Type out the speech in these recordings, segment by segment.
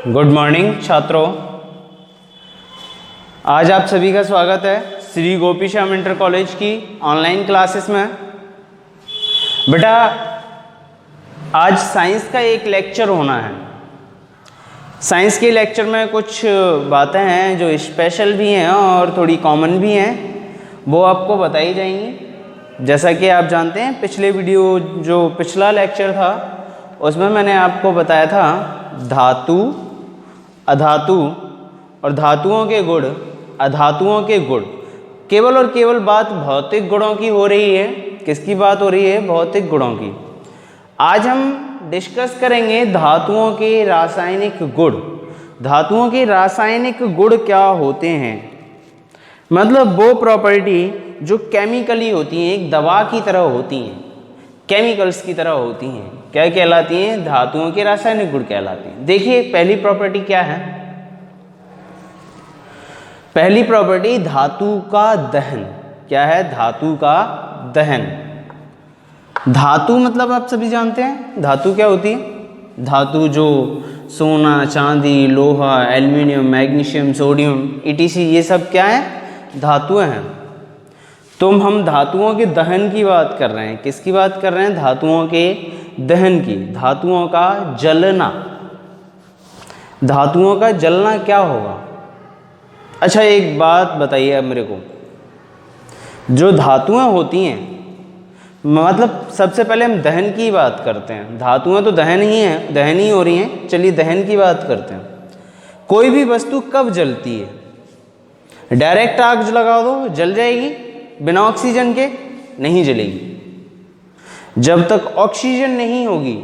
Good morning छात्रों। आज आप सभी का स्वागत है श्री गोपी श्याम इंटर कॉलेज की ऑनलाइन क्लासेस में। बेटा आज साइंस का एक लेक्चर होना है। साइंस के लेक्चर में कुछ बातें हैं जो स्पेशल भी हैं और थोड़ी कॉमन भी हैं, वो आपको बताई जाएंगी। जैसा कि आप जानते हैं पिछले वीडियो जो पिछला लेक्चर था उसमें मैंने आपको बताया था धातु, अधातु और धातुओं के गुण, अधातुओं के गुण। केवल और केवल बात भौतिक गुणों की हो रही है। किसकी बात हो रही है? भौतिक गुणों की। आज हम डिस्कस करेंगे धातुओं के रासायनिक गुण। धातुओं के रासायनिक गुण क्या होते हैं, मतलब वो प्रॉपर्टी जो केमिकली होती हैं, एक दवा की तरह होती हैं, केमिकल्स की तरह होती हैं, क्या कहलाती हैं? धातुओं के रासायनिक गुण कहलाती हैं। देखिए पहली प्रॉपर्टी क्या है? पहली प्रॉपर्टी धातु का दहन। क्या है? धातु का दहन। धातु मतलब आप सभी जानते हैं धातु क्या होती है। धातु जो सोना, चांदी, लोहा, एल्युमिनियम, मैग्नीशियम, सोडियम etc ये सब क्या है? धातुएं हैं। तो हम धातुओं के दहन की बात कर रहे हैं। किसकी बात कर रहे हैं? धातुओं के दहन की। धातुओं का जलना। धातुओं का जलना क्या होगा? अच्छा एक बात बताइए अब मेरे को, जो धातुएं होती हैं, मतलब सबसे पहले हम दहन की बात करते हैं। धातुएं तो दहन ही हैं, दहन ही हो रही हैं। चलिए दहन की बात करते हैं। कोई भी वस्तु कब जलती है? डायरेक्ट आग लगा दो जल जाएगी, बिना ऑक्सीजन के नहीं जलेगी। जब तक ऑक्सीजन नहीं होगी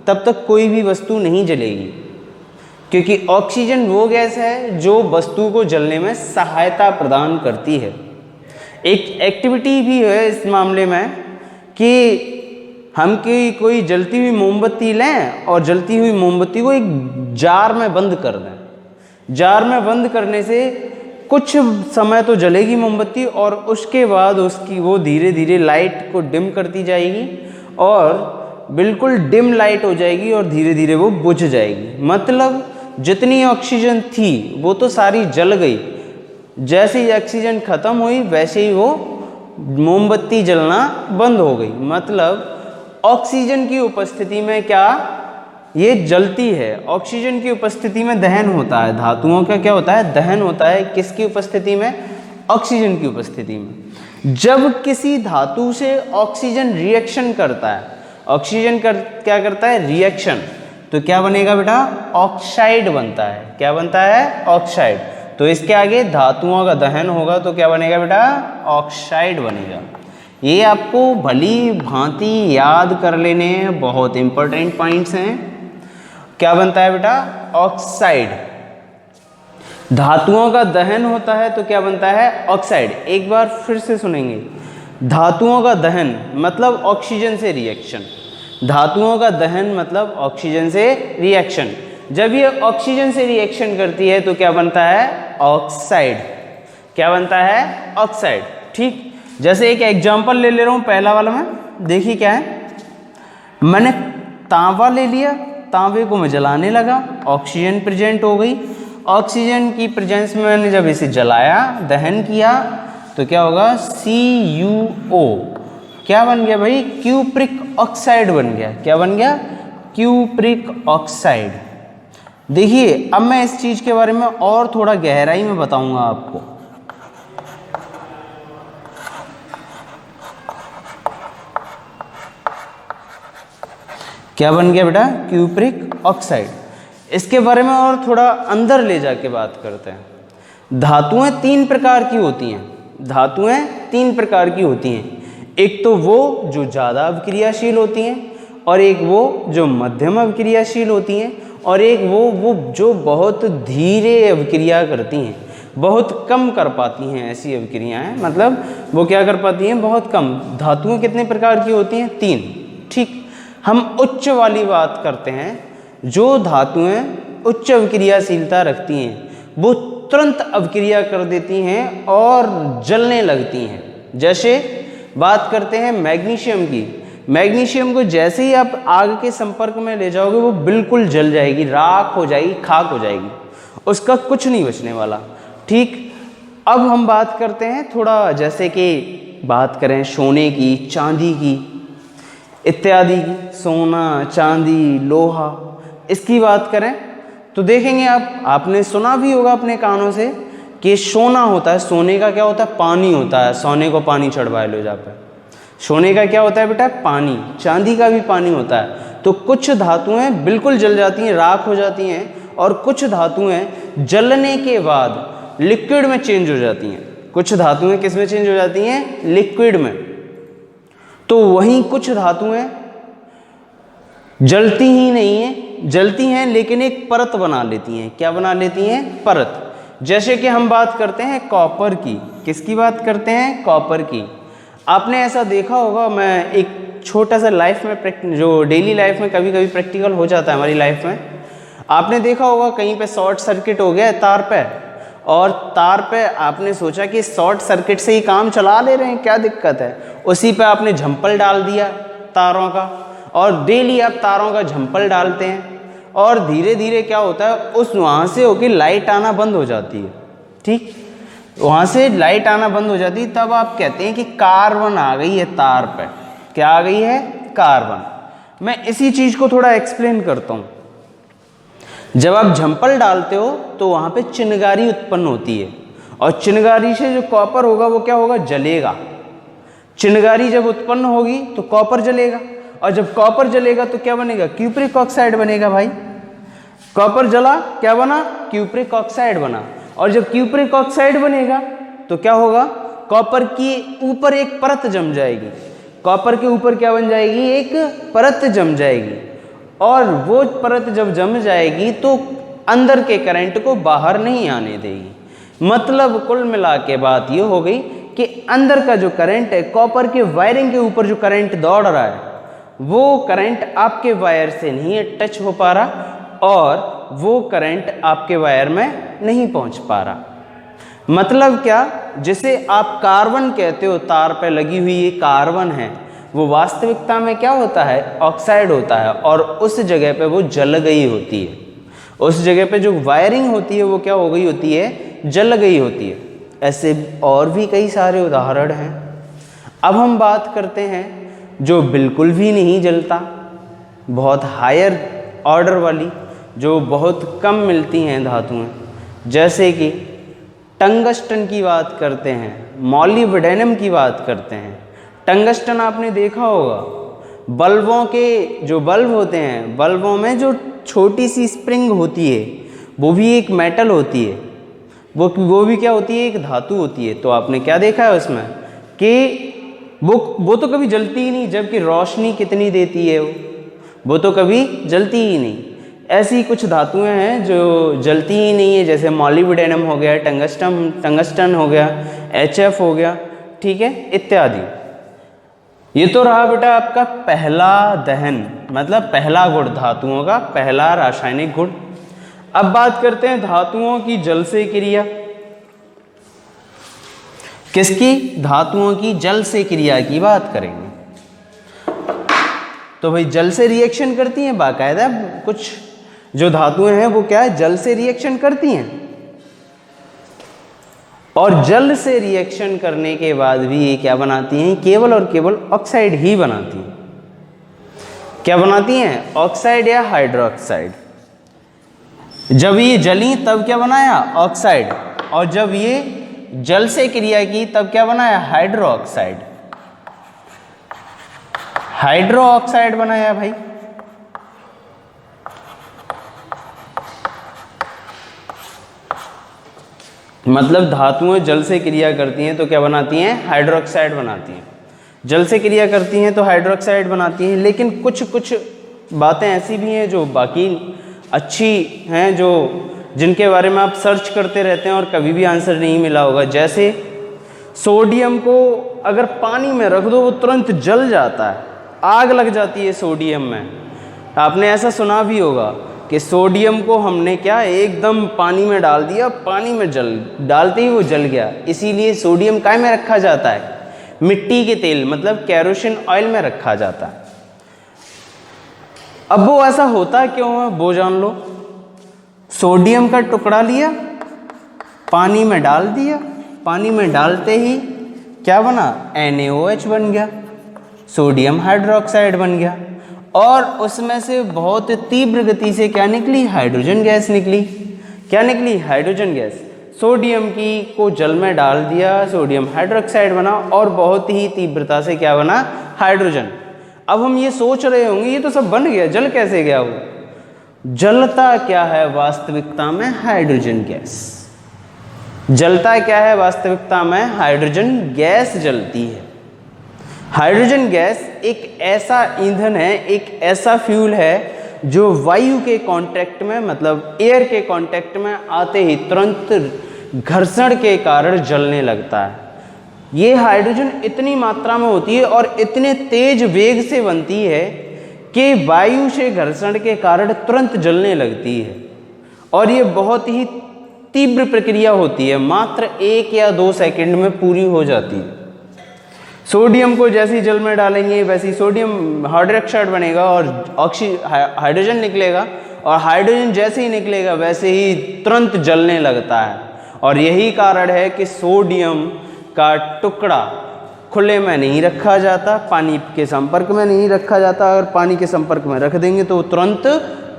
तब तक कोई भी वस्तु नहीं जलेगी, क्योंकि ऑक्सीजन वो गैस है जो वस्तु को जलने में सहायता प्रदान करती है। एक एक्टिविटी भी है इस मामले में कि हम कोई जलती हुई मोमबत्ती लें और जलती हुई मोमबत्ती को एक जार में बंद कर दें। जार में बंद करने से कुछ समय तो जलेगी मोमबत्ती और उसके बाद उसकी वो धीरे धीरे लाइट को डिम करती जाएगी और बिल्कुल डिम लाइट हो जाएगी और धीरे धीरे वो बुझ जाएगी। मतलब जितनी ऑक्सीजन थी वो तो सारी जल गई। जैसे ही ऑक्सीजन खत्म हुई वैसे ही वो मोमबत्ती जलना बंद हो गई। मतलब ऑक्सीजन की उपस्थिति में क्या ये जलती है? ऑक्सीजन की उपस्थिति में दहन होता है। धातुओं का क्या होता है? दहन होता है। किसकी उपस्थिति में? ऑक्सीजन की उपस्थिति में। जब किसी धातु से ऑक्सीजन रिएक्शन करता है, ऑक्सीजन क्या करता है? रिएक्शन, तो क्या बनेगा बेटा? ऑक्साइड बनता है। क्या बनता है? ऑक्साइड। तो इसके आगे धातुओं का दहन होगा तो क्या बनेगा बेटा? ऑक्साइड बनेगा। ये आपको भली भांति याद कर लेने हैं, बहुत इंपॉर्टेंट पॉइंट्स हैं। क्या बनता है बेटा? ऑक्साइड। धातुओं का दहन होता है तो क्या बनता है? ऑक्साइड। एक बार फिर से सुनेंगे। धातुओं का दहन मतलब ऑक्सीजन से रिएक्शन। धातुओं का दहन मतलब ऑक्सीजन से रिएक्शन। जब ये ऑक्सीजन से रिएक्शन करती है तो क्या बनता है? ऑक्साइड। क्या बनता है? ऑक्साइड। ठीक, जैसे एक एग्जांपल ले ले रहा हूं पहला वाला में। देखिए क्या है, मैंने तांबा ले लिया, तांबे को मैं जलाने लगा, ऑक्सीजन प्रेजेंट हो गई। ऑक्सीजन की प्रेजेंस में मैंने जब इसे जलाया, दहन किया, तो क्या होगा? CuO। क्या बन गया भाई? क्यूप्रिक ऑक्साइड बन गया। क्या बन गया? Cupric oxide. देखिए अब मैं इस चीज के बारे में और थोड़ा गहराई में बताऊंगा आपको। क्या बन गया बेटा? Cupric oxide. इसके बारे में और थोड़ा अंदर ले जाके बात करते हैं। धातुएं तीन प्रकार की होती हैं। धातुएं तीन प्रकार की होती हैं। एक तो वो जो ज़्यादा अभिक्रियाशील होती हैं, और एक वो जो मध्यम अभिक्रियाशील होती हैं, और एक वो जो बहुत धीरे अभिक्रिया करती हैं, बहुत कम कर पाती हैं ऐसी अभिक्रियाएं। मतलब वो क्या कर पाती हैं? बहुत कम। धातुएं कितने प्रकार की होती हैं? तीन। ठीक, हम उच्च वाली बात करते हैं। जो धातुएं उच्च अभिक्रियाशीलता रखती हैं वो तुरंत अभिक्रिया कर देती हैं और जलने लगती हैं। जैसे बात करते हैं मैग्नीशियम की। मैग्नीशियम को जैसे ही आप आग के संपर्क में ले जाओगे वो बिल्कुल जल जाएगी, राख हो जाएगी, खाक हो जाएगी, उसका कुछ नहीं बचने वाला। ठीक, अब हम बात करते हैं थोड़ा, जैसे कि बात करें सोने की, चांदी की इत्यादि की, सोना, चांदी, लोहा, इसकी बात करें तो देखेंगे आपने सुना भी होगा अपने कानों से कि सोना होता है, सोने का क्या होता है, पानी होता है, सोने को पानी चढ़वा लो जा पे। सोने का क्या होता है बेटा, पानी। चांदी का भी पानी होता है। तो कुछ धातुएं बिल्कुल जल जाती हैं, राख हो जाती हैं, और कुछ धातुएं जलने के बाद लिक्विड में चेंज हो जाती हैं। कुछ धातुएं किस में चेंज हो जाती हैं, लिक्विड में। तो वहीं कुछ धातुएं जलती ही नहीं हैं, जलती हैं लेकिन एक परत बना लेती हैं। क्या बना लेती हैं, परत। जैसे कि हम बात करते हैं कॉपर की। किसकी बात करते हैं, कॉपर की। आपने ऐसा देखा होगा, मैं एक छोटा सा लाइफ में जो डेली लाइफ में कभी कभी प्रैक्टिकल हो जाता है हमारी लाइफ में, आपने देखा होगा कहीं पे शॉर्ट सर्किट हो गया है तार पे, और तार पे आपने सोचा कि शॉर्ट सर्किट से ही काम चला ले रहे हैं, क्या दिक्कत है, उसी पे आपने झंपल डाल दिया तारों का, और डेली आप तारों का झंपल डालते हैं, और धीरे धीरे क्या होता है, उस वहाँ से होकर लाइट आना बंद हो जाती है। ठीक, वहाँ से लाइट आना बंद हो जाती है, तब आप कहते हैं कि कार्बन आ गई है तार पे। क्या आ गई है, कार्बन। मैं इसी चीज़ को थोड़ा एक्सप्लेन करता हूँ। जब आप झंपल डालते हो तो वहाँ पे चिनगारी उत्पन्न होती है, और चिनगारी से जो कॉपर होगा वो क्या होगा, जलेगा। चिनगारी जब उत्पन्न होगी तो कॉपर जलेगा, और जब कॉपर जलेगा तो क्या बनेगा, क्यूप्रिक ऑक्साइड बनेगा भाई। कॉपर जला, क्या बना, क्यूप्रिक ऑक्साइड बना। और जब क्यूप्रिक ऑक्साइड बनेगा तो क्या होगा, कॉपर की ऊपर एक परत जम जाएगी। कॉपर के ऊपर क्या बन जाएगी, एक परत जम जाएगी, और वो परत जब जम जाएगी तो अंदर के करंट को बाहर नहीं आने देगी। मतलब कुल मिला के बात ये हो गई कि अंदर का जो करंट है, कॉपर के वायरिंग के ऊपर जो करंट दौड़ रहा है, वो करंट आपके वायर से नहीं टच हो पा रहा, और वो करंट आपके वायर में नहीं पहुंच पा रहा। मतलब क्या, जिसे आप कार्बन कहते हो, तार पे लगी हुई ये कार्बन है, वो वास्तविकता में क्या होता है, ऑक्साइड होता है, और उस जगह पे वो जल गई होती है। उस जगह पे जो वायरिंग होती है वो क्या हो गई होती है, जल गई होती है। ऐसे और भी कई सारे उदाहरण हैं। अब हम बात करते हैं जो बिल्कुल भी नहीं जलता, बहुत हायर ऑर्डर वाली, जो बहुत कम मिलती हैं धातुएं, जैसे कि टंगस्टन की बात करते हैं, मॉलिब्डेनम की बात करते हैं। टंगस्टन आपने देखा होगा, बल्बों के जो बल्ब होते हैं, बल्बों में जो छोटी सी स्प्रिंग होती है, वो भी एक मेटल होती है, वो भी क्या होती है, एक धातु होती है। तो आपने क्या देखा है उसमें कि वो तो कभी जलती ही नहीं, जबकि रोशनी कितनी देती है, वो तो कभी जलती ही नहीं। ऐसी कुछ धातुएं हैं जो जलती ही नहीं है, जैसे मॉलिब्डेनम हो गया, टंगस्टन हो गया, HF हो गया, ठीक है, इत्यादि। ये तो रहा बेटा आपका पहला दहन, मतलब पहला गुण, धातुओं का पहला रासायनिक गुण। अब बात करते हैं धातुओं की जल से क्रिया। किसकी, धातुओं की जल से क्रिया की बात करेंगे। तो भाई जल से रिएक्शन करती हैं, बाकायदा कुछ जो धातुएं हैं वो क्या है, जल से रिएक्शन करती हैं, और जल से रिएक्शन करने के बाद भी ये क्या बनाती हैं, केवल और केवल ऑक्साइड ही बनाती हैं। क्या बनाती हैं, ऑक्साइड या हाइड्रोक्साइड। जब ये जली तब क्या बनाया, ऑक्साइड, और जब ये जल से क्रिया की तब क्या बनाया, हाइड्रो ऑक्साइड। हाइड्रो ऑक्साइड बनाया भाई। मतलब धातुएं जल से क्रिया करती हैं तो क्या बनाती हैं, हाइड्रोक्साइड बनाती हैं। जल से क्रिया करती हैं तो हाइड्रोक्साइड बनाती हैं। लेकिन कुछ कुछ बातें ऐसी भी हैं जो बाकी अच्छी हैं, जो जिनके बारे में आप सर्च करते रहते हैं और कभी भी आंसर नहीं मिला होगा। जैसे सोडियम को अगर पानी में रख दो वो तुरंत जल जाता है, आग लग जाती है सोडियम में। आपने ऐसा सुना भी होगा कि सोडियम को हमने क्या एकदम पानी में डाल दिया, पानी में डालते ही वो जल गया। इसीलिए सोडियम काय में रखा जाता है, मिट्टी के तेल मतलब केरोसिन ऑयल में रखा जाता है। अब वो ऐसा होता क्यों है वो जान लो। सोडियम का टुकड़ा लिया, पानी में डाल दिया, पानी में डालते ही क्या बना, NaOH बन गया, सोडियम हाइड्रोक्साइड बन गया, और उसमें से बहुत तीव्र गति से क्या निकली, हाइड्रोजन गैस निकली। क्या निकली, हाइड्रोजन गैस। सोडियम की को जल में डाल दिया, सोडियम हाइड्रोक्साइड बना, और बहुत ही तीव्रता से क्या बना, हाइड्रोजन। अब हम ये सोच रहे होंगे ये तो सब बन गया, जल कैसे गया वो? जलता क्या है वास्तविकता में, हाइड्रोजन गैस। जलता क्या है वास्तविकता में, हाइड्रोजन गैस जलती है। हाइड्रोजन गैस एक ऐसा ईंधन है, एक ऐसा फ्यूल है जो वायु के कांटेक्ट में मतलब एयर के कांटेक्ट में आते ही तुरंत घर्षण के कारण जलने लगता है। ये हाइड्रोजन इतनी मात्रा में होती है और इतने तेज वेग से बनती है कि वायु से घर्षण के कारण तुरंत जलने लगती है, और ये बहुत ही तीव्र प्रक्रिया होती है, मात्र 1 या 2 सेकंड में पूरी हो जाती है। सोडियम को जैसे ही जल में डालेंगे वैसे ही सोडियम हाइड्रोक्साइड बनेगा और हाइड्रोजन निकलेगा, और हाइड्रोजन जैसे ही निकलेगा वैसे ही तुरंत जलने लगता है। और यही कारण है कि सोडियम का टुकड़ा खुले में नहीं रखा जाता, पानी के संपर्क में नहीं रखा जाता। अगर पानी के संपर्क में रख देंगे तो तुरंत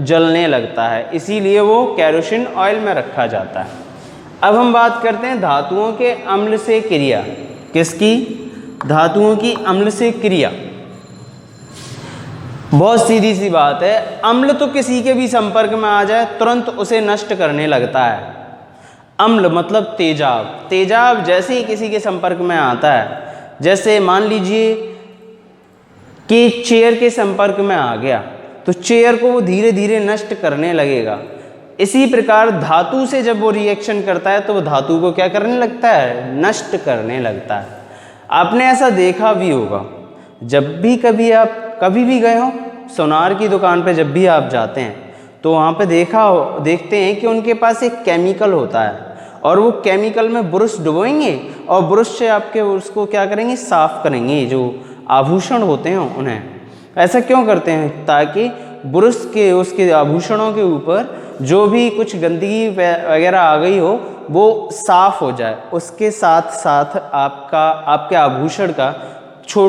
जलने लगता है, इसीलिए वो केरोसिन ऑयल में रखा जाता है। अब हम बात करते हैं धातुओं के अम्ल से क्रिया। किसकी? धातुओं की अम्ल से क्रिया। बहुत सीधी सी बात है, अम्ल तो किसी के भी संपर्क में आ जाए तुरंत उसे नष्ट करने लगता है। अम्ल मतलब तेजाब। तेजाब जैसे ही किसी के संपर्क में आता है, जैसे मान लीजिए कि चेयर के संपर्क में आ गया तो चेयर को वो धीरे धीरे नष्ट करने लगेगा। इसी प्रकार धातु से जब वो रिएक्शन करता है तो वो धातु को क्या करने लगता है, नष्ट करने लगता है। आपने ऐसा देखा भी होगा, जब भी कभी आप कभी भी गए हो सोनार की दुकान पे, जब भी आप जाते हैं तो वहाँ पे देखते हैं कि उनके पास एक केमिकल होता है, और वो केमिकल में ब्रश डुबोएंगे और ब्रश से आपके उसको क्या करेंगे, साफ करेंगे जो आभूषण होते हैं उन्हें। ऐसा क्यों करते हैं? ताकि ब्रश के उसके आभूषणों के ऊपर जो भी कुछ गंदगी वगैरह आ गई हो वो साफ हो जाए। उसके साथ साथ आपके आभूषण का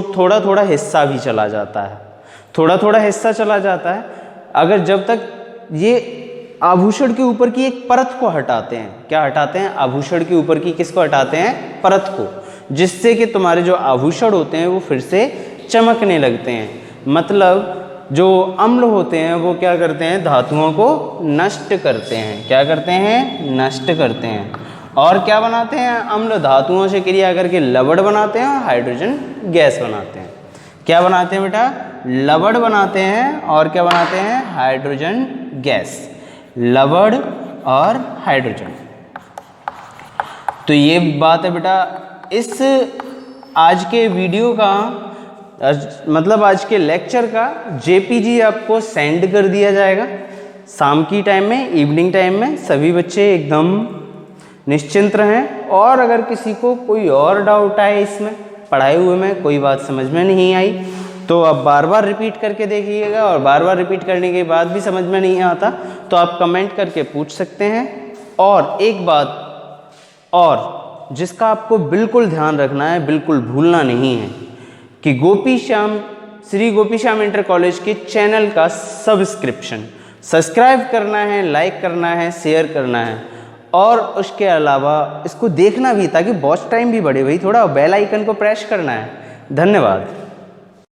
थोड़ा थोड़ा हिस्सा भी चला जाता है, थोड़ा थोड़ा हिस्सा चला जाता है। अगर जब तक ये आभूषण के ऊपर की एक परत को हटाते हैं, क्या हटाते हैं? आभूषण के ऊपर की किसको हटाते हैं? परत को, जिससे कि तुम्हारे जो आभूषण होते हैं वो फिर से चमकने लगते हैं। मतलब जो अम्ल होते हैं वो क्या करते हैं, धातुओं को नष्ट करते हैं। क्या करते हैं? नष्ट करते हैं। और क्या बनाते हैं? अम्ल धातुओं से क्रिया करके लवण बनाते हैं और हाइड्रोजन गैस बनाते हैं। क्या बनाते हैं बेटा? लवण बनाते हैं और क्या बनाते हैं? Hydrogen gas. लवण और हाइड्रोजन। तो ये बात है बेटा। इस आज के वीडियो का मतलब आज के लेक्चर का जेपीजी आपको सेंड कर दिया जाएगा शाम की टाइम में, इवनिंग टाइम में। सभी बच्चे एकदम निश्चिंत रहें। और अगर किसी को कोई और डाउट आए इसमें पढ़ाए हुए में, कोई बात समझ में नहीं आई, तो आप बार बार रिपीट करके देखिएगा, और बार बार रिपीट करने के बाद भी समझ में नहीं आता तो आप कमेंट करके पूछ सकते हैं। और एक बात और जिसका आपको बिल्कुल ध्यान रखना है, बिल्कुल भूलना नहीं है, कि श्री गोपी श्याम इंटर कॉलेज के चैनल का सब्सक्राइब करना है, लाइक करना है, शेयर करना है, और उसके अलावा इसको देखना भी ताकि वॉच टाइम भी बढ़े। भाई थोड़ा बेल आइकन को प्रेस करना है। धन्यवाद।